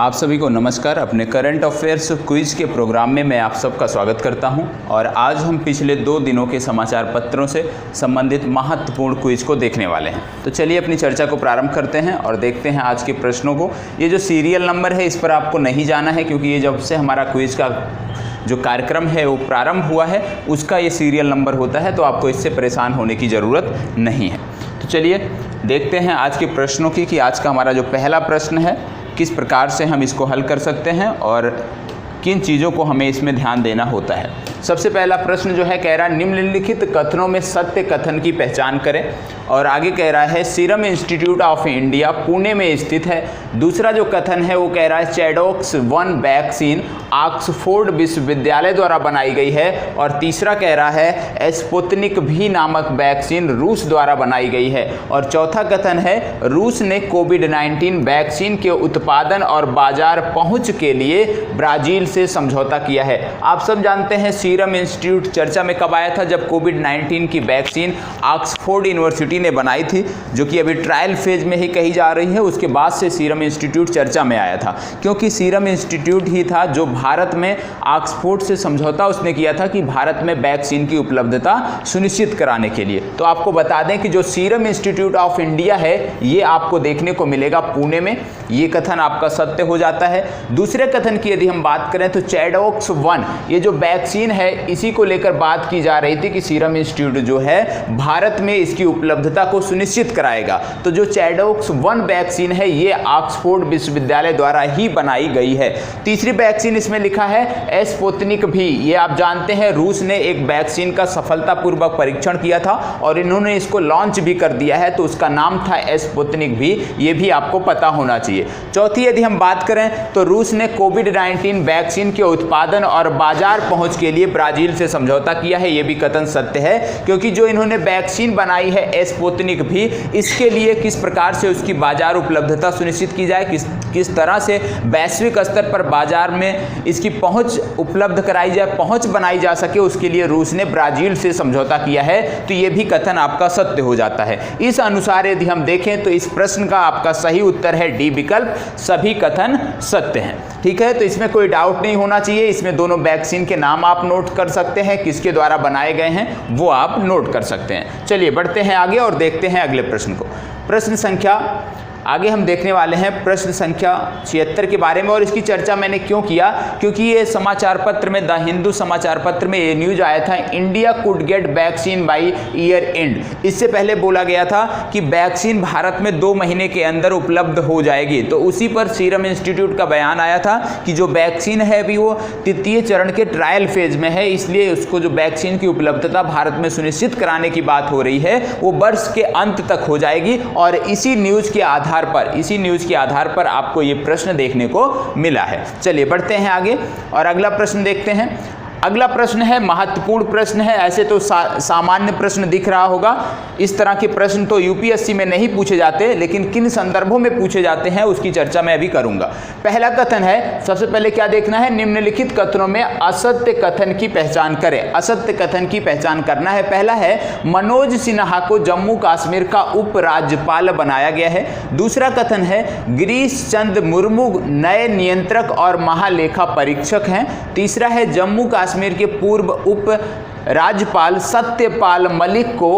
आप सभी को नमस्कार। अपने करंट अफेयर्स क्विज के प्रोग्राम में मैं आप सबका स्वागत करता हूं और आज हम पिछले 2 दिनों के समाचार पत्रों से संबंधित महत्वपूर्ण क्विज को देखने वाले हैं। तो चलिए अपनी चर्चा को प्रारंभ करते हैं और देखते हैं आज के प्रश्नों को। ये जो सीरियल नंबर है इस पर आपको नहीं जाना है, क्योंकि ये जब से हमारा क्विज का जो कार्यक्रम है वो प्रारंभ हुआ है उसका ये सीरियल नंबर होता है, तो आपको इससे परेशान होने की ज़रूरत नहीं है। तो चलिए देखते हैं आज के प्रश्नों की कि आज का हमारा जो पहला प्रश्न है किस प्रकार से हम इसको हल कर सकते हैं और किन चीज़ों को हमें इसमें ध्यान देना होता है। सबसे पहला प्रश्न जो है कह रहा है निम्नलिखित कथनों में सत्य कथन की पहचान करें, और आगे कह रहा है serum institute of India Pune में स्थित है। दूसरा जो कथन है वो कह रहा है चैडोक्स 1 वैक्सीन ऑक्सफोर्ड विश्वविद्यालय द्वारा बनाई गई है, और तीसरा कह रहा है स्पुतनिक भी नामक वैक्सीन रूस द्वारा बनाई गई है, और चौथा कथन है रूस ने कोविड-19 वैक्सीन के उत्पादन और बाजार पहुंच के लिए ब्राजील से समझौता किया है। आप सब जानते हैं सीरम इंस्टीट्यूट चर्चा में कब आया था, जब कोविड-19 की वैक्सीन ऑक्सफोर्ड यूनिवर्सिटी ने बनाई थी, जो कि अभी ट्रायल फेज में ही कही जा रही है। उसके बाद से सीरम इंस्टीट्यूट चर्चा में आया था, क्योंकि सीरम इंस्टीट्यूट ही था जो भारत में ऑक्सफोर्ड से समझौता उसने किया था कि भारत में वैक्सीन की उपलब्धता सुनिश्चित कराने के लिए। तो आपको बता दें कि जो सीरम इंस्टीट्यूट ऑफ इंडिया है ये आपको देखने को मिलेगा पुणे में। ये कथन आपका सत्य हो जाता है। दूसरे कथन की यदि हम बात करें तो चैडोक्स 1 ये जो वैक्सीन है इसी को लेकर बात की जा रही थी कि सीरम इंस्टीट्यूट जो है भारत में इसकी उपलब्धता को सुनिश्चित कराएगा। तो जो चैडोक्स 1 वैक्सीन है ये ऑक्सफोर्ड विश्वविद्यालय द्वारा ही बनाई गई है। तीसरी वैक्सीन इसमें लिखा है स्पुतनिक भी। ये आप जानते हैं रूस ने एक वैक्सीन का सफलतापूर्वक परीक्षण किया था और इन्होंने इसको लॉन्च भी कर दिया है, तो उसका नाम था स्पुतनिक भी। ये भी आपको पता होना चाहिए। चौथी यदि हम बात करें तो रूस ने कोविड-19 वैक्सीन के उत्पादन और बाजार पहुंच के लिए ब्राजील से समझौता किया है। ये भी कथन सत्य है, क्योंकि जो इन्होंने वैक्सीन बनाई है स्पुतनिक भी, इसके लिए किस प्रकार से उसकी बाजार उपलब्धता सुनिश्चित की जाए, किस तरह से वैश्विक स्तर पर बाजार में इसकी पहुंच उपलब्ध कराई जाए, पहुंच बनाई जा सके, उसके लिए रूस ने ब्राजील से समझौता किया है। तो ये भी कथन आपका सत्य हो जाता है। इस अनुसार यदि हम देखें तो इस प्रश्न का आपका सही उत्तर है डी विकल्प, सभी कथन सत्य हैं। ठीक है, तो इसमें कोई डाउट नहीं होना चाहिए। इसमें दोनों वैक्सीन के नाम आप नोट कर सकते हैं, किसके द्वारा बनाए गए हैं वो आप नोट कर सकते हैं। चलिए बढ़ते हैं आगे और देखते हैं अगले प्रश्न को। प्रश्न संख्या आगे हम देखने वाले हैं प्रश्न संख्या 76 के बारे में, और इसकी चर्चा मैंने क्यों किया, क्योंकि ये समाचार पत्र में द हिंदू समाचार पत्र में ये न्यूज आया था India could get vaccine by year and. इससे पहले बोला गया था कि वैक्सीन भारत में 2 महीने के अंदर उपलब्ध हो जाएगी। तो उसी पर सीरम इंस्टीट्यूट का बयान आया था कि जो वैक्सीन है अभी वो 3य चरण के ट्रायल फेज में है, इसलिए उसको जो वैक्सीन की उपलब्धता भारत में सुनिश्चित कराने की बात हो रही है वो वर्ष के अंत तक हो जाएगी। और इसी न्यूज के आधार पर आपको ये प्रश्न देखने को मिला है। चलिए बढ़ते हैं आगे और अगला प्रश्न देखते हैं। अगला प्रश्न है महत्वपूर्ण प्रश्न है। ऐसे तो सामान्य प्रश्न दिख रहा होगा, इस तरह के प्रश्न तो यूपीएससी में नहीं पूछे जाते, लेकिन किन संदर्भों में पूछे जाते हैं उसकी चर्चा मैं अभी करूंगा। पहला कथन है, सबसे पहले क्या देखना है, निम्नलिखित कथनों में असत्य कथन की पहचान करें। असत्य कथन की पहचान करना है। पहला है मनोज सिन्हा को जम्मू कश्मीर का उपराज्यपाल बनाया गया है। दूसरा कथन है गिरीश चंद्र मुर्मू नए नियंत्रक और महालेखा परीक्षक हैं। तीसरा है जम्मू कश्मीर के पूर्व उप राज्यपाल सत्यपाल मलिक को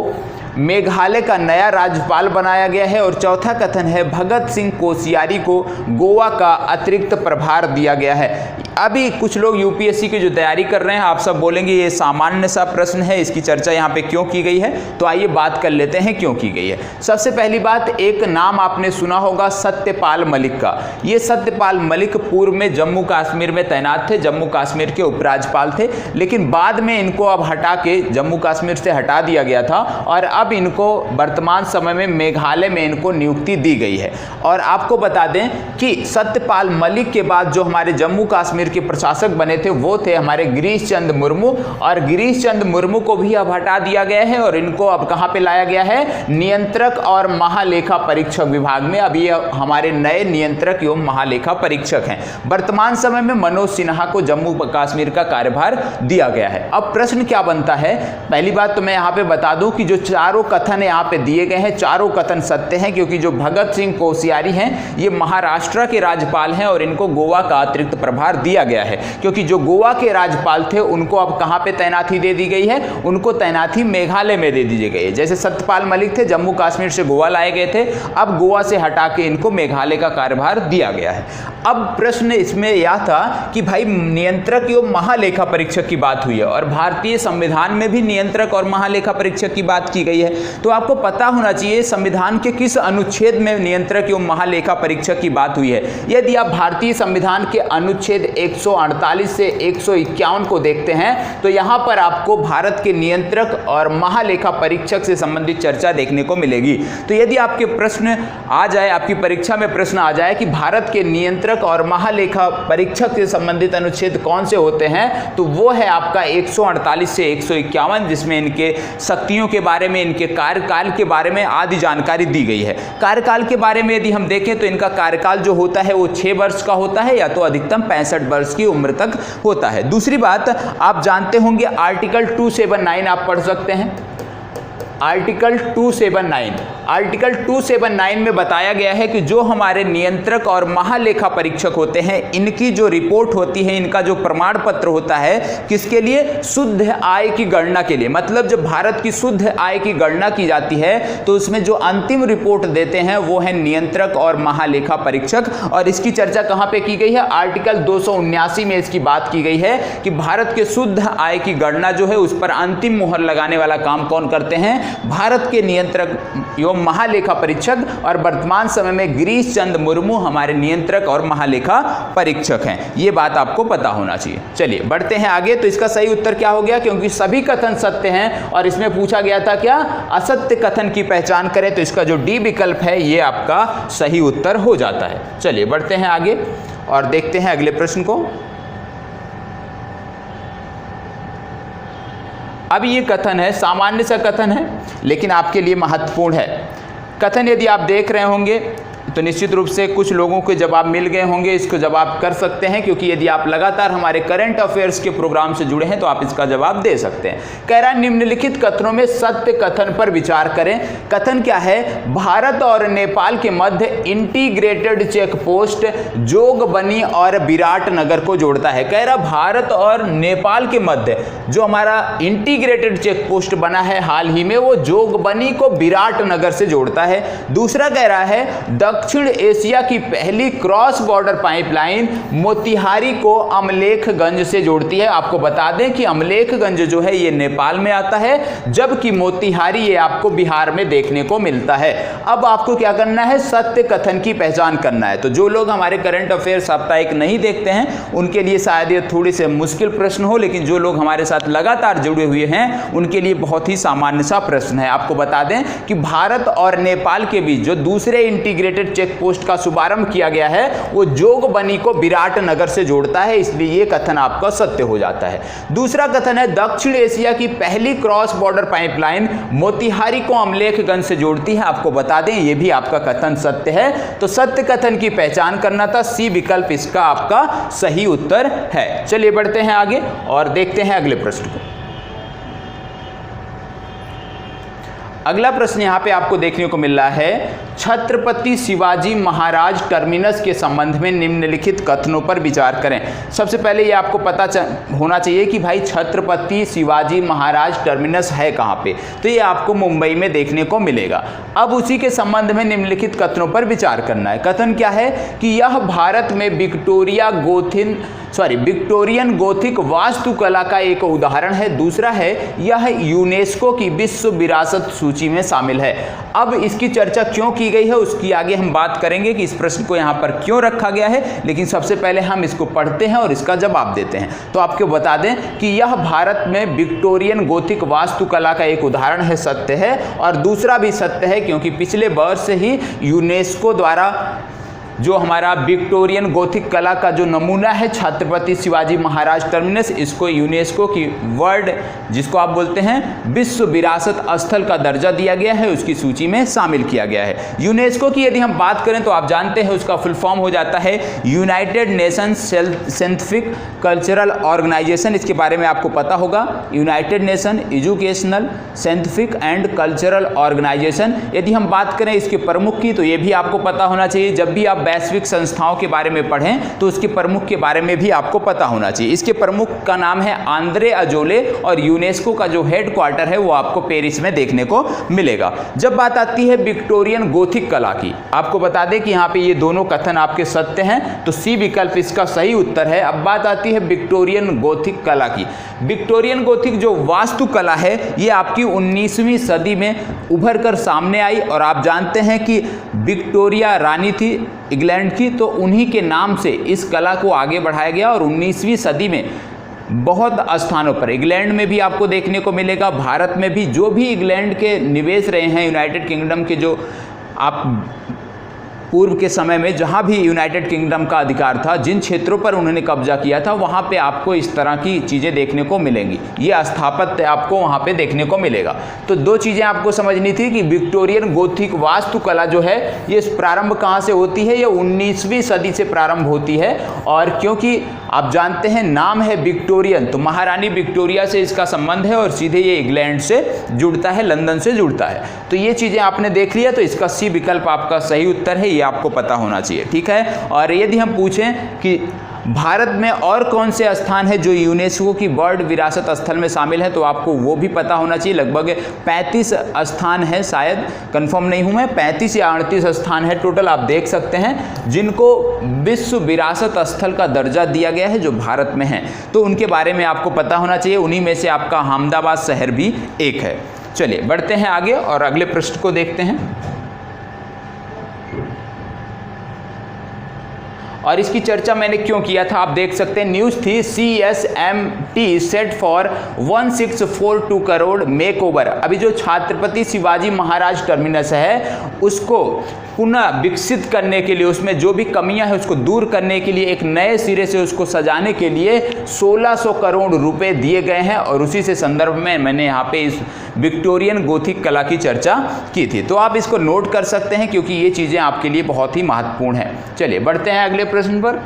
मेघालय का नया राज्यपाल बनाया गया है। और चौथा कथन है भगत सिंह कोश्यारी को गोवा का अतिरिक्त प्रभार दिया गया है। अभी कुछ लोग यूपीएससी की जो तैयारी कर रहे हैं आप सब बोलेंगे ये सामान्य सा प्रश्न है, इसकी चर्चा यहाँ पे क्यों की गई है, तो आइए बात कर लेते हैं क्यों की गई है। सबसे पहली बात, एक नाम आपने सुना होगा सत्यपाल मलिक का। ये सत्यपाल मलिक पूर्व में जम्मू कश्मीर में तैनात थे, जम्मू कश्मीर के उपराज्यपाल थे, लेकिन बाद में इनको अब हटा के जम्मू कश्मीर से हटा दिया गया था और अब इनको वर्तमान समय में मेघालय में इनको नियुक्ति दी गई है। और आपको बता दें कि सत्यपाल मलिक के बाद जो हमारे जम्मू कश्मीर कश्मीर के प्रशासक बने थे वो थे हमारे गिरीश चंद्र मुर्मू, और गिरीश चंद्र मुर्मू को भी अब हटा दिया गया है और इनको अब कहाँ पे लाया गया है, नियंत्रक और महालेखा परीक्षक विभाग में। अब ये हमारे नए नियंत्रक एवं महालेखा परीक्षक हैं। वर्तमान समय में मनोज सिन्हा को जम्मू कश्मीर का कार्यभार दिया गया है। अब प्रश्न क्या बनता है, पहली बात तो मैं यहाँ पे बता दूं कि जो चारों कथन यहाँ पे दिए गए हैं, चारों कथन सत्य हैं, क्योंकि जो भगत सिंह कोश्यारी हैं ये महाराष्ट्र के राज्यपाल हैं और इनको गोवा का अतिरिक्त प्रभार दिया गया है, क्योंकि जो गोवा के राज्यपाल थे उनको अब कहाँ पे तैनाती दे दी गई है, उनको तैनाती मेघालय में दे दी गई है। जैसे सत्यपाल मलिक थे, जम्मू कश्मीर से गोवा लाए गए थे, अब गोवा से हटा के इनको मेघालय का कार्यभार दिया गया है। अब प्रश्न इसमें यह था कि भाई नियंत्रक एवं महालेखा परीक्षक की बात हुई है और भारतीय संविधान में भी नियंत्रक और महालेखा परीक्षक की बात की गई है, तो आपको पता होना चाहिए संविधान के किस अनुच्छेद में नियंत्रक एवं महालेखा परीक्षक की बात हुई है। यदि आप भारतीय संविधान के अनुच्छेद 148 से 151 को देखते हैं तो यहां पर आपको भारत के नियंत्रक और महालेखा परीक्षक से संबंधित चर्चा देखने को मिलेगी। तो यदि आपके प्रश्न आ जाए, आपकी परीक्षा में प्रश्न आ जाए कि भारत के नियंत्रक और महालेखा परीक्षक से संबंधित अनुच्छेद कौन से होते हैं, तो वो है आपका 148 से 151, जिसमें इनके शक्तियों के बारे में, इनके कार्यकाल के बारे में आदि जानकारी दी गई है। कार्यकाल के बारे में यदि हम देखें तो इनका कार्यकाल जो होता है वो 6 वर्ष का होता है या तो अधिकतम 65 वर्ष की उम्र तक होता है। दूसरी बात आप जानते होंगे आर्टिकल 279 आप पढ़ सकते हैं। आर्टिकल 279 में बताया गया है कि जो हमारे नियंत्रक और महालेखा परीक्षक होते हैं इनकी जो रिपोर्ट होती है, इनका जो प्रमाण पत्र होता है, किसके लिए, शुद्ध आय की गणना के लिए। मतलब जब भारत की शुद्ध आय की गणना की जाती है तो उसमें जो अंतिम रिपोर्ट देते हैं वो है नियंत्रक और महालेखा परीक्षक। और इसकी चर्चा कहां पे की गई है, आर्टिकल 279 में इसकी बात की गई है कि भारत के शुद्ध आय की गणना जो है उस पर अंतिम मुहर लगाने वाला काम कौन करते हैं, भारत के नियंत्रक एवं महालेखा परीक्षक। और वर्तमान समय में गिरीश चंद्र मुर्मू हमारे नियंत्रक और महालेखा परीक्षक हैं। ये बात आपको पता होना चाहिए। चलिए बढ़ते हैं आगे। तो इसका सही उत्तर क्या हो गया, क्योंकि सभी कथन सत्य हैं और इसमें पूछा गया था क्या, असत्य कथन की पहचान करें, तो इसका जो डी विकल्प है ये आपका सही उत्तर हो जाता है। चलिए बढ़ते हैं आगे और देखते हैं अगले प्रश्न को। अब ये कथन है, सामान्य सा कथन है लेकिन आपके लिए महत्वपूर्ण है। कथन यदि आप देख रहे होंगे तो निश्चित रूप से कुछ लोगों के जवाब मिल गए होंगे, इसको जवाब कर सकते हैं, क्योंकि यदि आप लगातार हमारे करंट अफेयर्स के प्रोग्राम से जुड़े हैं तो आप इसका जवाब दे सकते हैं। कह रहा है निम्नलिखित कथनों में सत्य कथन पर विचार करें। कथन क्या है, भारत और नेपाल के मध्य इंटीग्रेटेड चेक पोस्ट जोगबनी और विराटनगर को जोड़ता है। कह रहा भारत और नेपाल के मध्य जो हमारा इंटीग्रेटेड चेक पोस्ट बना है हाल ही में, वो जोगबनी को विराटनगर से जोड़ता है। दूसरा कह रहा है दक्षिण एशिया की पहली क्रॉस बॉर्डर पाइपलाइन मोतिहारी को अमलेखगंज से जोड़ती है। आपको बता दें कि अमलेखगंज जो है ये नेपाल में आता है, जबकि मोतिहारी ये आपको बिहार में देखने को मिलता है। अब आपको क्या करना है, सत्य कथन की पहचान करना है। तो जो लोग हमारे करंट अफेयर साप्ताहिक नहीं देखते हैं उनके लिए शायद ये थोड़ी से मुश्किल प्रश्न हो, लेकिन जो लोग हमारे साथ लगातार जुड़े हुए हैं उनके लिए बहुत ही सामान्य सा प्रश्न है। आपको बता दें कि भारत और नेपाल के बीच जो दूसरे इंटीग्रेटेड चेक पोस्ट का शुभारंभ किया गया है वो जोगबनी को विराटनगर से जोड़ता है, इसलिए ये कथन आपका सत्य हो जाता है। दूसरा कथन है दक्षिण एशिया की पहली क्रॉस बॉर्डर पाइपलाइन मोतिहारी को अमलेखगंज से जोड़ती है। आपको बता दें ये भी आपका कथन सत्य है। तो सत्य कथन की पहचान करना था, सी विकल्प इसका आपका सही उत्तर है। चलिए बढ़ते हैं आगे और देखते हैं अगले प्रश्न को। अगला प्रश्न यहाँ पे आपको देखने को मिल रहा है, छत्रपति शिवाजी महाराज टर्मिनस के संबंध में निम्नलिखित कथनों पर विचार करें। सबसे पहले ये आपको पता होना चाहिए कि भाई छत्रपति शिवाजी महाराज टर्मिनस है कहाँ पे, तो ये आपको मुंबई में देखने को मिलेगा। अब उसी के संबंध में निम्नलिखित कथनों पर विचार करना है। कथन क्या है कि यह भारत में विक्टोरियन गोथिक वास्तुकला का एक उदाहरण है। दूसरा है यह यूनेस्को की विश्व विरासत सूची में शामिल है। अब इसकी चर्चा क्यों की गई है उसकी आगे हम बात करेंगे कि इस प्रश्न को यहाँ पर क्यों रखा गया है, लेकिन सबसे पहले हम इसको पढ़ते हैं और इसका जवाब देते हैं। तो आपको बता दें कि यह भारत में विक्टोरियन गोथिक वास्तुकला का एक उदाहरण है, सत्य है। और दूसरा भी सत्य है क्योंकि पिछले वर्ष ही यूनेस्को द्वारा जो हमारा विक्टोरियन गोथिक कला का जो नमूना है छत्रपति शिवाजी महाराज टर्मिनस, इसको यूनेस्को की वर्ल्ड, जिसको आप बोलते हैं विश्व विरासत स्थल का दर्जा दिया गया है, उसकी सूची में शामिल किया गया है। यूनेस्को की यदि हम बात करें तो आप जानते हैं उसका फुल फॉर्म हो जाता है United Nations Scientific Cultural Organization. इसके बारे में आपको पता होगा, United Nation Educational Scientific and Cultural Organization. यदि हम बात करें इसके प्रमुख की तो ये भी आपको पता होना चाहिए, जब भी आप वैश्विक संस्थाओं के बारे में पढ़ें तो उसके प्रमुख के बारे में भी आपको पता होना चाहिए। इसके प्रमुख का नाम है आंद्रे अजोले और यूनेस्को का जो हेड क्वार्टर है वो आपको पेरिस में देखने को मिलेगा। जब बात आती है विक्टोरियन गोथिक कला की, आपको बता दें कि यहाँ पे ये दोनों कथन आपके सत्य हैं, तो सी विकल्प इसका सही उत्तर है। अब बात आती है विक्टोरियन गोथिक कला की। विक्टोरियन गोथिक जो वास्तुकला है ये आपकी 19वीं सदी में उभर कर सामने आई, और आप जानते हैं कि विक्टोरिया रानी थी इंग्लैंड की, तो उन्हीं के नाम से इस कला को आगे बढ़ाया गया और 19वीं सदी में बहुत स्थानों पर, इंग्लैंड में भी आपको देखने को मिलेगा, भारत में भी, जो भी इंग्लैंड के निवेश रहे हैं, यूनाइटेड किंगडम के जो आप पूर्व के समय में जहाँ भी यूनाइटेड किंगडम का अधिकार था, जिन क्षेत्रों पर उन्होंने कब्जा किया था, वहाँ पे आपको इस तरह की चीज़ें देखने को मिलेंगी। ये स्थापत्य आपको वहाँ पे देखने को मिलेगा। तो दो चीज़ें आपको समझनी थी कि विक्टोरियन गोथिक वास्तुकला जो है ये प्रारंभ कहाँ से होती है, ये 19वीं सदी से प्रारंभ होती है। और क्योंकि आप जानते हैं नाम है विक्टोरियन, तो महारानी विक्टोरिया से इसका संबंध है और सीधे ये इंग्लैंड से जुड़ता है, लंदन से जुड़ता है। तो ये चीज़ें आपने देख लिया, तो इसका सी विकल्प आपका सही उत्तर है, ये आपको पता होना चाहिए। ठीक है। और यदि हम पूछें कि भारत में और कौन से स्थान है जो यूनेस्को की वर्ल्ड विरासत स्थल में शामिल है, तो आपको वो भी पता होना चाहिए। लगभग 35 स्थान है, शायद कंफर्म नहीं हूं मैं, 35 या 38 स्थान है टोटल, आप देख सकते हैं, जिनको विश्व विरासत स्थल का दर्जा दिया गया है जो भारत में है। तो उनके बारे में आपको पता होना चाहिए। उन्हीं में से आपका अहमदाबाद शहर भी एक है। चलिए बढ़ते हैं आगे और अगले प्रश्न को देखते हैं। और इसकी चर्चा मैंने क्यों किया था, आप देख सकते हैं, न्यूज़ थी CSMT set for 1642 crore make over. अभी जो छत्रपति शिवाजी महाराज टर्मिनस है उसको पुनः विकसित करने के लिए, उसमें जो भी कमियां हैं उसको दूर करने के लिए, एक नए सिरे से उसको सजाने के लिए 1600 करोड़ रुपए दिए गए हैं। और उसी से संदर्भ में मैंने यहाँ पे इस विक्टोरियन गोथिक कला की चर्चा की थी। तो आप इसको नोट कर सकते हैं क्योंकि ये चीज़ें आपके लिए बहुत ही महत्वपूर्ण है। चलिए बढ़ते हैं अगले प्रश्न पर।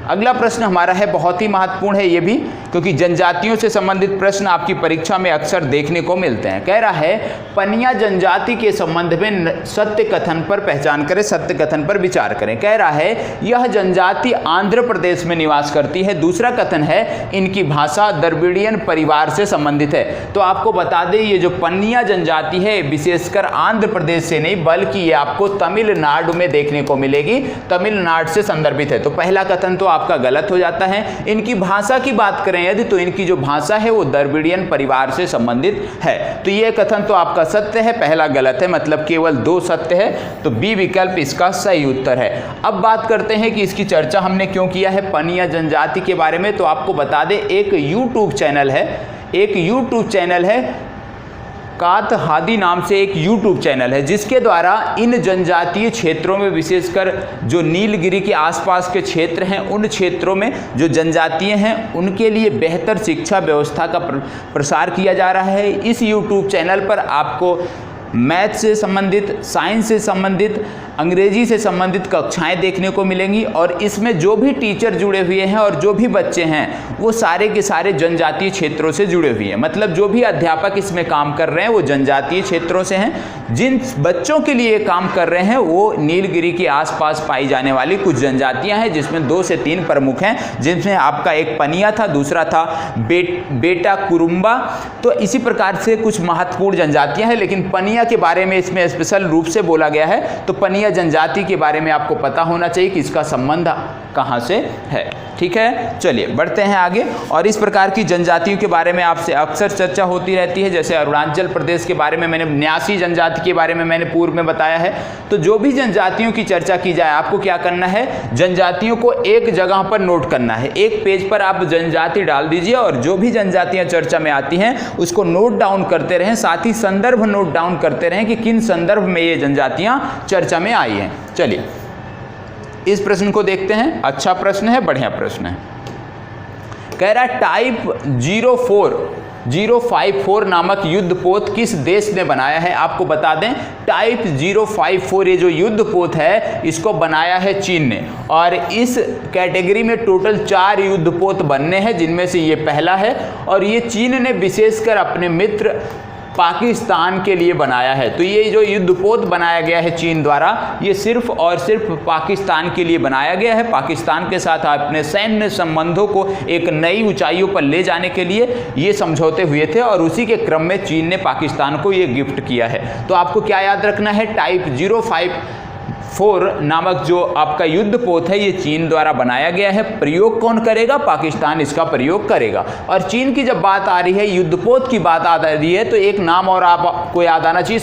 अगला प्रश्न हमारा है, बहुत ही महत्वपूर्ण है ये भी, क्योंकि जनजातियों से संबंधित प्रश्न आपकी परीक्षा में अक्सर देखने को मिलते हैं। कह रहा है पनिया जनजाति के संबंध में सत्य कथन पर पहचान करें, सत्य कथन पर विचार करें। कह रहा है यह जनजाति आंध्र प्रदेश में निवास करती है। दूसरा कथन है इनकी भाषा द्रविड़ियन परिवार से संबंधित है। तो आपको बता दें ये जो पनिया जनजाति है विशेषकर आंध्र प्रदेश से नहीं बल्कि ये आपको तमिलनाडु में देखने को मिलेगी, तमिलनाडु से संदर्भित है। तो पहला कथन तो आपका गलत हो जाता है। इनकी भाषा की बात करें यदि तो इनकी जो भाषा है वो द्रविड़ियन परिवार से संबंधित है। तो ये कथन तो आपका सत्य है, पहला गलत है, मतलब केवल दो सत्य है। तो बी विकल्प इसका सही उत्तर है। अब बात करते हैं कि इसकी चर्चा हमने क्यों किया है पनिया जनजाति के बारे में। तो आपको बता दें एक यूट्यूब चैनल है, एक यूट्यूब चैनल है कात हादी नाम से एक यूट्यूब चैनल है, जिसके द्वारा इन जनजातीय क्षेत्रों में विशेषकर जो नीलगिरी के आसपास के क्षेत्र हैं उन क्षेत्रों में जो जनजातीय हैं उनके लिए बेहतर शिक्षा व्यवस्था का प्रसार किया जा रहा है। इस यूट्यूब चैनल पर आपको मैथ से संबंधित, साइंस से संबंधित, अंग्रेजी से संबंधित कक्षाएं देखने को मिलेंगी। और इसमें जो भी टीचर जुड़े हुए हैं और जो भी बच्चे हैं वो सारे के सारे जनजातीय क्षेत्रों से जुड़े हुए हैं, मतलब जो भी अध्यापक इसमें काम कर रहे हैं वो जनजातीय क्षेत्रों से हैं। जिन बच्चों के लिए काम कर रहे हैं वो नीलगिरी के आसपास पाई जाने वाली कुछ जनजातियां हैं, जिसमें 2 से 3 प्रमुख हैं, जिनमें आपका एक पनिया था, दूसरा था बेटा कुरुम्बा। तो इसी प्रकार से कुछ महत्वपूर्ण जनजातियां हैं, लेकिन पनिया के बारे में इसमें स्पेशल रूप से बोला गया है। तो पनिया जनजाति के बारे में आपको पता होना चाहिए कि इसका संबंध कहां से है। ठीक है, चलिए बढ़ते हैं आगे। और इस प्रकार की जनजातियों के बारे में आपसे अक्सर चर्चा होती रहती है, जैसे अरुणाचल प्रदेश के बारे में मैंने 89 जनजाति के बारे में मैंने पूर्व में बताया है। तो जो भी जनजातियों की चर्चा की जाए आपको क्या करना है, जनजातियों को एक जगह पर नोट करना है। एक पेज पर आप जनजाति डाल दीजिए और जो भी जनजातियां चर्चा में आती हैं उसको नोट डाउन करते रहें, साथ ही संदर्भ नोट डाउन करते रहें कि किन संदर्भ में ये जनजातियां चर्चा में आई हैं। चलिए इस प्रश्न को देखते हैं। अच्छा प्रश्न है, बढ़िया प्रश्न है। कह रहा है टाइप 054 नामक युद्धपोत किस देश ने बनाया है। आपको बता दें टाइप 054 ये जो युद्धपोत है इसको बनाया है चीन ने, और इस कैटेगरी में टोटल 4 युद्धपोत बनने हैं, जिनमें से ये पहला है, और ये चीन ने विशेषकर अपने मित्र पाकिस्तान के लिए बनाया है। तो ये जो युद्धपोत बनाया गया है चीन द्वारा, ये सिर्फ और सिर्फ पाकिस्तान के लिए बनाया गया है। पाकिस्तान के साथ अपने सैन्य संबंधों को एक नई ऊंचाइयों पर ले जाने के लिए ये समझौते हुए थे, और उसी के क्रम में चीन ने पाकिस्तान को ये गिफ्ट किया है। तो आपको क्या याद रखना है, टाइप 054 नामक जो आपका युद्धपोत है ये चीन द्वारा बनाया गया है। प्रयोग कौन करेगा, पाकिस्तान इसका प्रयोग करेगा। और चीन की जब बात आ रही है, युद्धपोत की बात आ रही है, तो एक नाम और आपको याद आना चाहिए,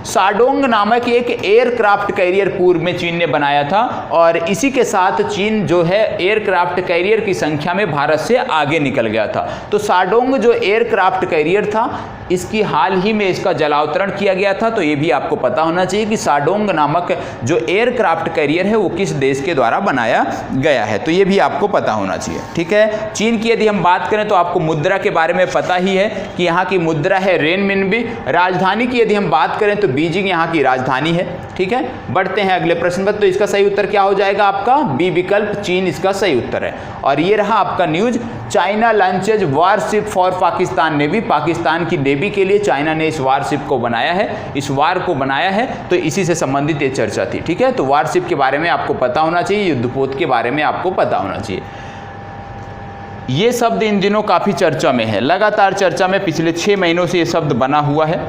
साडोंग नामक एक एयरक्राफ्ट कैरियर पूर्व में चीन ने बनाया था, और इसी के साथ चीन जो है एयरक्राफ्ट कैरियर की संख्या में भारत से आगे निकल गया था। तो साडोंग जो एयरक्राफ्ट कैरियर था, इसकी हाल ही में इसका जलावतरण किया गया था। तो ये भी आपको पता होना चाहिए कि साडोंग नामक जो एयरक्राफ्ट कैरियर है वो किस देश के द्वारा बनाया गया है। तो ये भी आपको पता होना चाहिए, ठीक है। चीन की यदि हम बात करें तो आपको मुद्रा के बारे में पता ही है कि यहाँ की मुद्रा है रेनमिनबी। राजधानी की यदि हम बात करें तो बीजिंग यहाँ की राजधानी है, ठीक है। बढ़ते हैं अगले प्रश्न पर। तो इसका सही उत्तर क्या हो जाएगा, आपका बी विकल्प, चीन इसका सही उत्तर है। और ये रहा आपका news, China launches warship for Pakistan navy. Pakistan की नेवी के लिए चाइना ने इस वारशिप को बनाया है, इस वार को बनाया है। तो इसी से संबंधित ये चर्चा थी, ठीक है। तो वारशिप के बारे में आपको पता होना चाहिए, युद्धपोत के बारे में आपको पता होना चाहिए। ये शब्द इन दिनों काफ़ी चर्चा में है, लगातार चर्चा में, पिछले 6 महीनों से ये शब्द बना हुआ है।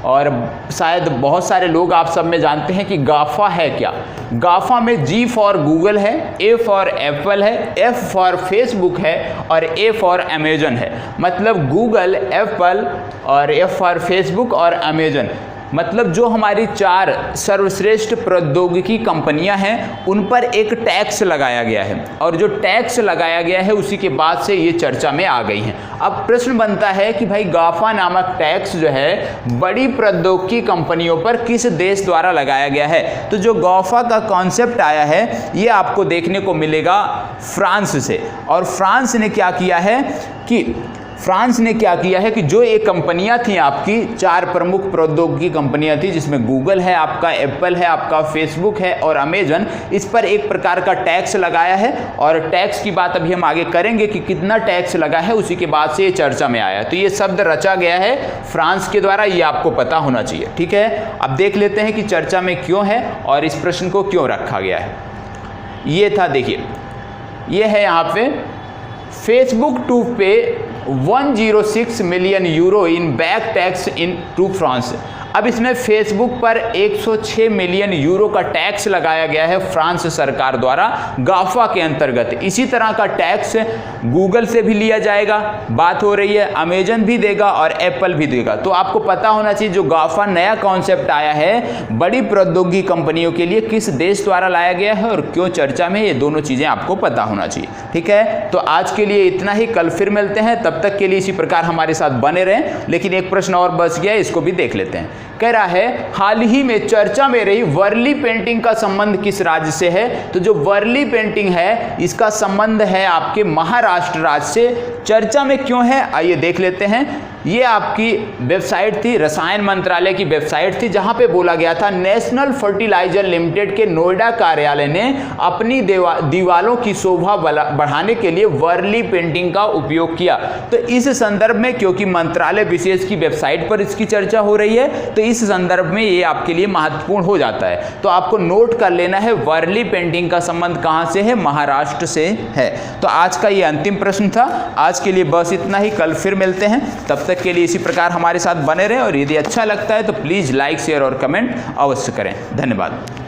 और शायद बहुत सारे लोग आप सब में जानते हैं कि गाफा है क्या। गाफा में G फॉर गूगल है, A फॉर एप्पल है, F फॉर फेसबुक है, और A फॉर अमेजन है। मतलब गूगल, एप्पल और F फॉर फेसबुक और अमेजन, मतलब जो हमारी 4 सर्वश्रेष्ठ प्रौद्योगिकी कंपनियां हैं उन पर एक टैक्स लगाया गया है, और जो टैक्स लगाया गया है उसी के बाद से ये चर्चा में आ गई हैं। अब प्रश्न बनता है कि भाई गाफा नामक टैक्स जो है बड़ी प्रौद्योगिकी कंपनियों पर किस देश द्वारा लगाया गया है। तो जो गाफा का कॉन्सेप्ट आया है ये आपको देखने को मिलेगा फ्रांस से। और फ्रांस ने क्या किया है कि जो ये कंपनियां थी आपकी 4 प्रमुख प्रौद्योगिकी कंपनियां थी, जिसमें गूगल है, आपका एप्पल है, आपका फेसबुक है और अमेजन, इस पर एक प्रकार का टैक्स लगाया है। और टैक्स की बात अभी हम आगे करेंगे कि कितना टैक्स लगा है, उसी के बाद से ये चर्चा में आया। तो ये शब्द रचा गया है फ्रांस के द्वारा, ये आपको पता होना चाहिए, ठीक है। अब देख लेते हैं कि चर्चा में क्यों है और इस प्रश्न को क्यों रखा गया है। ये था, देखिए ये है यहाँ पे, Facebook to pay 106 million euro in back tax in to France. अब इसमें फेसबुक पर 106 मिलियन यूरो का टैक्स लगाया गया है फ्रांस सरकार द्वारा गाफा के अंतर्गत। इसी तरह का टैक्स गूगल से भी लिया जाएगा, बात हो रही है, अमेजन भी देगा और एप्पल भी देगा। तो आपको पता होना चाहिए जो गाफा नया कॉन्सेप्ट आया है बड़ी प्रौद्योगिकी कंपनियों के लिए किस देश द्वारा लाया गया है और क्यों चर्चा में, ये दोनों चीज़ें आपको पता होना चाहिए, ठीक है। तो आज के लिए इतना ही, कल फिर मिलते हैं, तब तक के लिए इसी प्रकार हमारे साथ बने रहें। लेकिन एक प्रश्न और बच गया, इसको भी देख लेते हैं। कह रहा है हाल ही में चर्चा में रही वर्ली पेंटिंग का संबंध किस राज्य से है। तो जो वर्ली पेंटिंग है इसका संबंध है आपके महाराष्ट्र राज्य से। चर्चा में क्यों है आइए देख लेते हैं। ये आपकी वेबसाइट थी, रसायन मंत्रालय की वेबसाइट थी, जहां पे बोला गया था नेशनल फर्टिलाइजर लिमिटेड के नोएडा कार्यालय ने अपनी दीवालों की शोभा बढ़ाने के लिए वर्ली पेंटिंग का उपयोग किया। तो इस संदर्भ में, क्योंकि मंत्रालय विशेष की वेबसाइट पर इसकी चर्चा हो रही है, तो इस संदर्भ में ये आपके लिए महत्वपूर्ण हो जाता है। तो आपको नोट कर लेना है वर्ली पेंटिंग का संबंध कहां से है, महाराष्ट्र से है। तो आज का ये अंतिम प्रश्न था। आज के लिए बस इतना ही, कल फिर मिलते हैं, तब तक के लिए इसी प्रकार हमारे साथ बने रहें। और यदि अच्छा लगता है तो प्लीज़ लाइक, शेयर और कमेंट अवश्य करें। धन्यवाद।